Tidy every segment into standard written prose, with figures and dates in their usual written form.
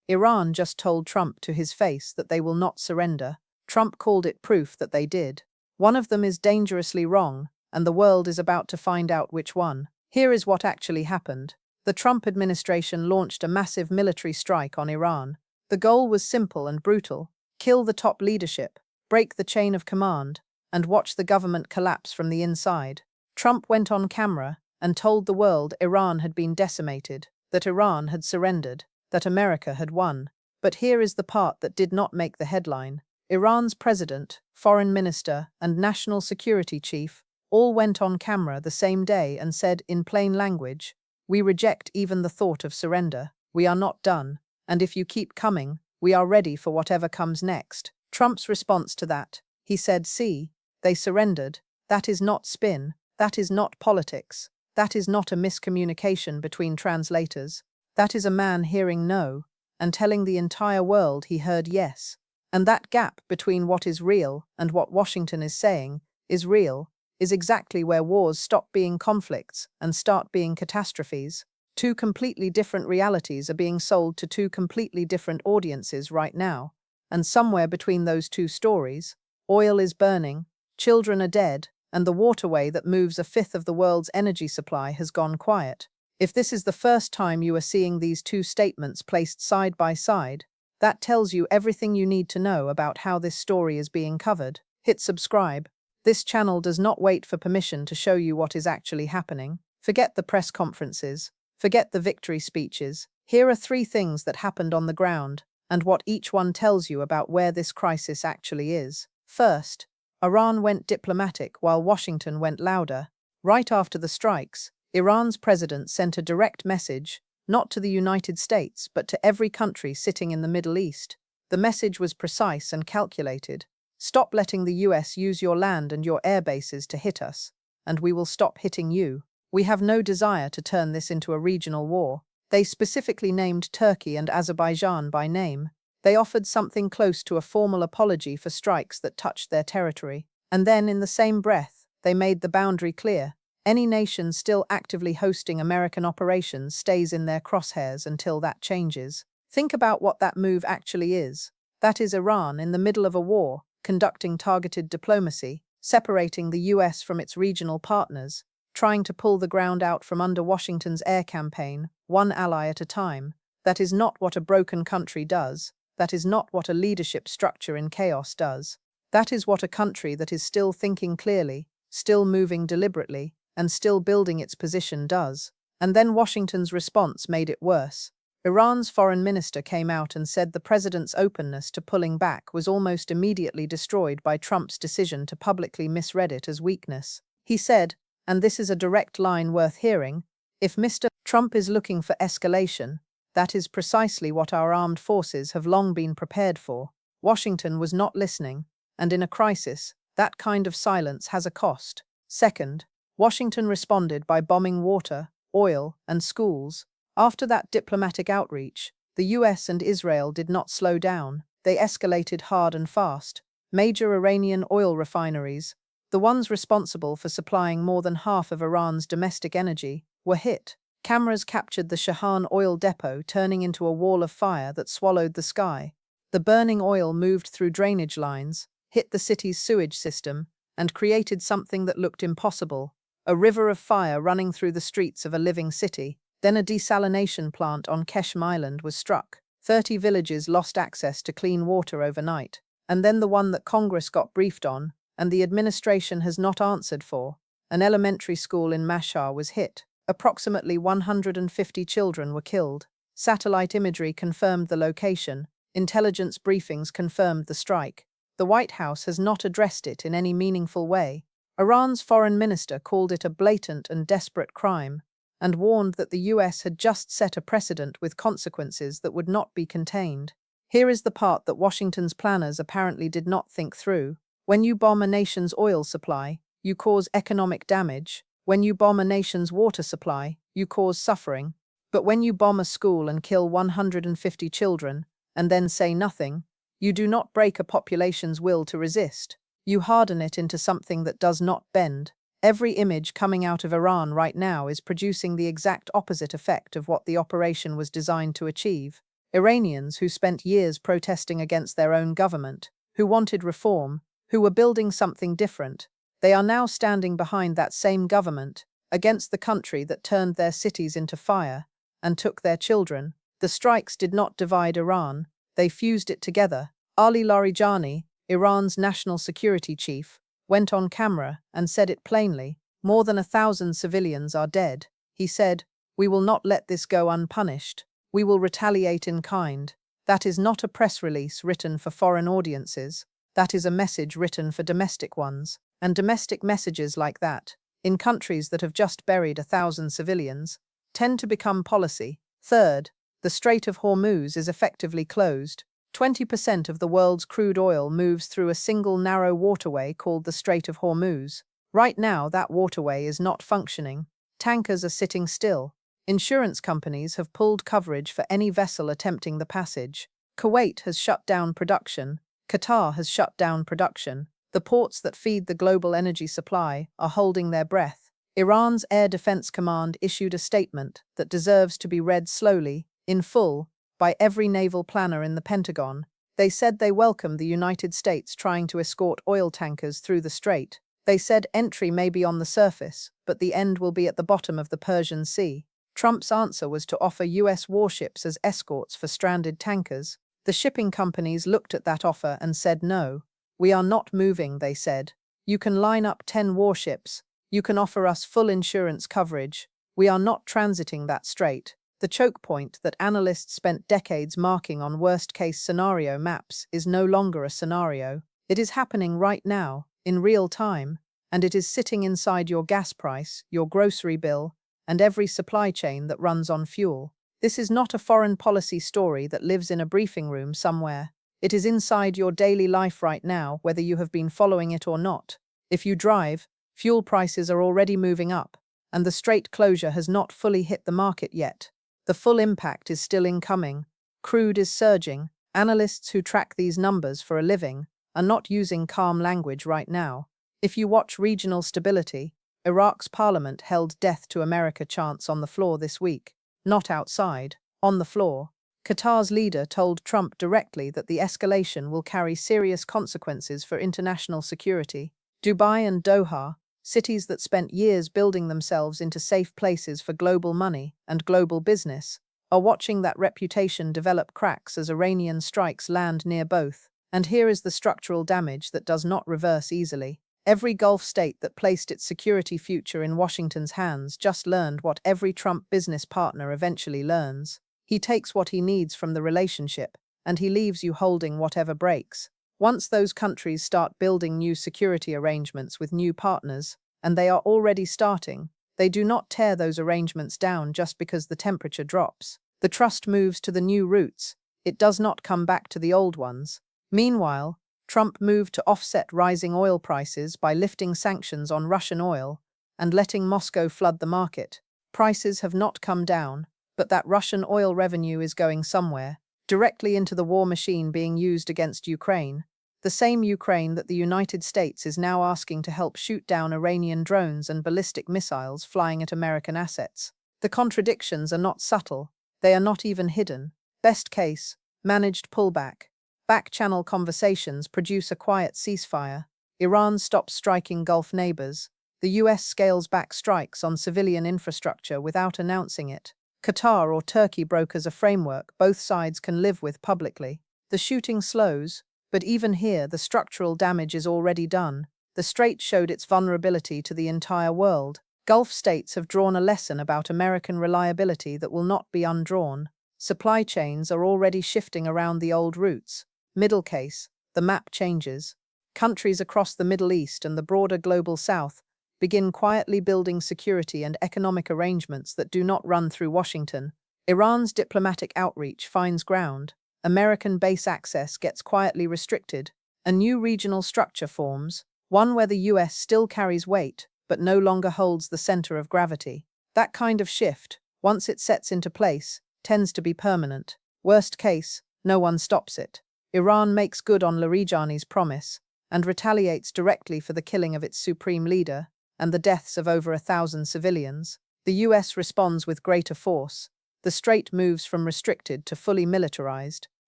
Iran just told Trump to his face that they will not surrender. Trump called it proof that they did. One of them is dangerously wrong, and the world is about to find out which one. Here is what actually happened. The Trump administration launched a massive military strike on Iran. The goal was simple and brutal: kill the top leadership, break the chain of command, and watch the government collapse from the inside. Trump went on camera and told the world Iran had been decimated, that Iran had surrendered, that America had won. But here is the part that did not make the headline. Iran's president, foreign minister, and national security chief all went on camera the same day and said in plain language, "We reject even the thought of surrender. We are not done, and if you keep coming, we are ready for whatever comes next." Trump's response to that: he said, "See, they surrendered. That is not spin. That is not politics. That is not a miscommunication between translators. That is a man hearing no and telling the entire world he heard yes. And that gap between what is real and what Washington is saying is real is exactly where wars stop being conflicts and start being catastrophes. Two completely different realities are being sold to two completely different audiences right now. And somewhere between those two stories, oil is burning, children are dead, and the waterway that moves a fifth of the world's energy supply has gone quiet. If this is the first time you are seeing these two statements placed side by side, that tells you everything you need to know about how this story is being covered. Hit subscribe. This channel does not wait for permission to show you what is actually happening. Forget the press conferences. Forget the victory speeches. Here are 3 things that happened on the ground, and what each one tells you about where this crisis actually is. First, Iran went diplomatic while Washington went louder. Right after the strikes, Iran's president sent a direct message, not to the United States, but to every country sitting in the Middle East. The message was precise and calculated. Stop letting the US use your land and your air bases to hit us, and we will stop hitting you. We have no desire to turn this into a regional war. They specifically named Turkey and Azerbaijan by name. They offered something close to a formal apology for strikes that touched their territory. And then, in the same breath, they made the boundary clear. Any nation still actively hosting American operations stays in their crosshairs until that changes. Think about what that move actually is. That is Iran in the middle of a war, conducting targeted diplomacy, separating the US from its regional partners, trying to pull the ground out from under Washington's air campaign, one ally at a time. That is not what a broken country does. That is not what a leadership structure in chaos does. That is what a country that is still thinking clearly, still moving deliberately, and still building its position does. And then Washington's response made it worse. Iran's foreign minister came out and said the president's openness to pulling back was almost immediately destroyed by Trump's decision to publicly misread it as weakness. He said, and this is a direct line worth hearing, "If Mr. Trump is looking for escalation, that is precisely what our armed forces have long been prepared for." Washington was not listening, and in a crisis, that kind of silence has a cost. Second, Washington responded by bombing water, oil, and schools. After that diplomatic outreach, the US and Israel did not slow down. They escalated hard and fast. Major Iranian oil refineries, the ones responsible for supplying more than half of Iran's domestic energy, were hit. Cameras captured the Shahan oil depot turning into a wall of fire that swallowed the sky. The burning oil moved through drainage lines, hit the city's sewage system, and created something that looked impossible: a river of fire running through the streets of a living city. Then a desalination plant on Keshem Island was struck. 30 villages lost access to clean water overnight. And then the one that Congress got briefed on, and the administration has not answered for. An elementary school in Mashhad was hit. Approximately 150 children were killed. Satellite imagery confirmed the location. Intelligence briefings confirmed the strike. The White House has not addressed it in any meaningful way. Iran's foreign minister called it a blatant and desperate crime, and warned that the US had just set a precedent with consequences that would not be contained. Here is the part that Washington's planners apparently did not think through. When you bomb a nation's oil supply, you cause economic damage. When you bomb a nation's water supply, you cause suffering. But when you bomb a school and kill 150 children, and then say nothing, you do not break a population's will to resist. You harden it into something that does not bend. Every image coming out of Iran right now is producing the exact opposite effect of what the operation was designed to achieve. Iranians who spent years protesting against their own government, who wanted reform, who were building something different, they are now standing behind that same government, against the country that turned their cities into fire and took their children. The strikes did not divide Iran, they fused it together. Ali Larijani, Iran's national security chief, went on camera and said it plainly. More than 1,000 civilians are dead. He said, "We will not let this go unpunished. We will retaliate in kind." That is not a press release written for foreign audiences. That is a message written for domestic ones. And domestic messages like that, in countries that have just buried 1,000 civilians, tend to become policy. Third, the Strait of Hormuz is effectively closed. 20% of the world's crude oil moves through a single narrow waterway called the Strait of Hormuz. Right now, that waterway is not functioning. Tankers are sitting still. Insurance companies have pulled coverage for any vessel attempting the passage. Kuwait has shut down production. Qatar has shut down production. The ports that feed the global energy supply are holding their breath. Iran's Air Defense Command issued a statement that deserves to be read slowly, in full, by every naval planner in the Pentagon. They said they welcome the United States trying to escort oil tankers through the strait. They said entry may be on the surface, but the end will be at the bottom of the Persian Sea. Trump's answer was to offer US warships as escorts for stranded tankers. The shipping companies looked at that offer and said no. "We are not moving," they said. "You can line up 10 warships. You can offer us full insurance coverage. We are not transiting that strait." The choke point that analysts spent decades marking on worst-case scenario maps is no longer a scenario. It is happening right now, in real time, and it is sitting inside your gas price, your grocery bill, and every supply chain that runs on fuel. This is not a foreign policy story that lives in a briefing room somewhere. It is inside your daily life right now, whether you have been following it or not. If you drive, fuel prices are already moving up, and the strait closure has not fully hit the market yet. The full impact is still incoming. Crude is surging. Analysts who track these numbers for a living are not using calm language right now. If you watch regional stability, Iraq's parliament held death to America chants on the floor this week, not outside, on the floor. Qatar's leader told Trump directly that the escalation will carry serious consequences for international security. Dubai and Doha, cities that spent years building themselves into safe places for global money and global business, are watching that reputation develop cracks as Iranian strikes land near both. And here is the structural damage that does not reverse easily. Every Gulf state that placed its security future in Washington's hands just learned what every Trump business partner eventually learns. He takes what he needs from the relationship, and he leaves you holding whatever breaks. Once those countries start building new security arrangements with new partners, and they are already starting, they do not tear those arrangements down just because the temperature drops. The trust moves to the new routes. It does not come back to the old ones. Meanwhile, Trump moved to offset rising oil prices by lifting sanctions on Russian oil and letting Moscow flood the market. Prices have not come down, but that Russian oil revenue is going somewhere, directly into the war machine being used against Ukraine, the same Ukraine that the United States is now asking to help shoot down Iranian drones and ballistic missiles flying at American assets. The contradictions are not subtle, they are not even hidden. Best case, managed pullback. Back-channel conversations produce a quiet ceasefire. Iran stops striking Gulf neighbors. The US scales back strikes on civilian infrastructure without announcing it. Qatar or Turkey brokers a framework both sides can live with publicly. The shooting slows, but even here the structural damage is already done. The strait showed its vulnerability to the entire world. Gulf states have drawn a lesson about American reliability that will not be undrawn. Supply chains are already shifting around the old routes. Middle case, the map changes. Countries across the Middle East and the broader global South begin quietly building security and economic arrangements that do not run through Washington. Iran's diplomatic outreach finds ground. American base access gets quietly restricted. A new regional structure forms, one where the US still carries weight, but no longer holds the center of gravity. That kind of shift, once it sets into place, tends to be permanent. Worst case, no one stops it. Iran makes good on Larijani's promise and retaliates directly for the killing of its supreme leader and the deaths of over 1,000 civilians. The US responds with greater force. The strait moves from restricted to fully militarized.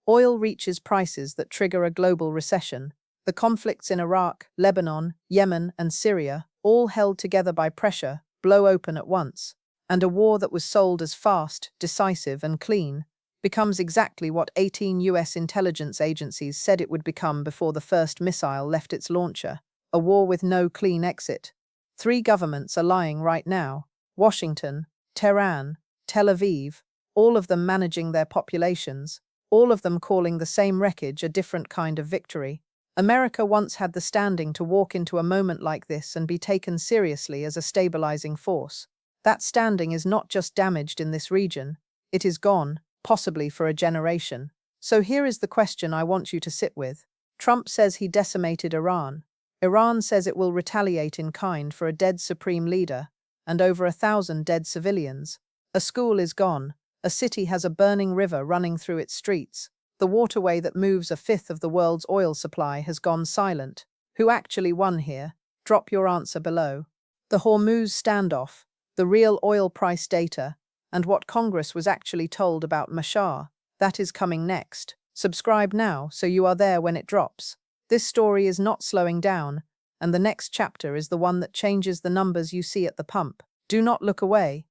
Oil reaches prices that trigger a global recession. The conflicts in Iraq, Lebanon, Yemen, and Syria, all held together by pressure, blow open at once. And a war that was sold as fast, decisive, and clean becomes exactly what 18 US intelligence agencies said it would become before the first missile left its launcher: a war with no clean exit. 3 governments are lying right now: Washington, Tehran, Tel Aviv, all of them managing their populations, all of them calling the same wreckage a different kind of victory. America once had the standing to walk into a moment like this and be taken seriously as a stabilizing force. That standing is not just damaged in this region, it is gone, possibly for a generation. So here is the question I want you to sit with. Trump says he decimated Iran. Iran says it will retaliate in kind for a dead supreme leader and over 1,000 dead civilians. A school is gone. A city has a burning river running through its streets. The waterway that moves 1/5 of the world's oil supply has gone silent. Who actually won here? Drop your answer below. The Hormuz standoff, the real oil price data, and what Congress was actually told about Mashar, that is coming next. Subscribe now so you are there when it drops. This story is not slowing down, and the next chapter is the one that changes the numbers you see at the pump. Do not look away.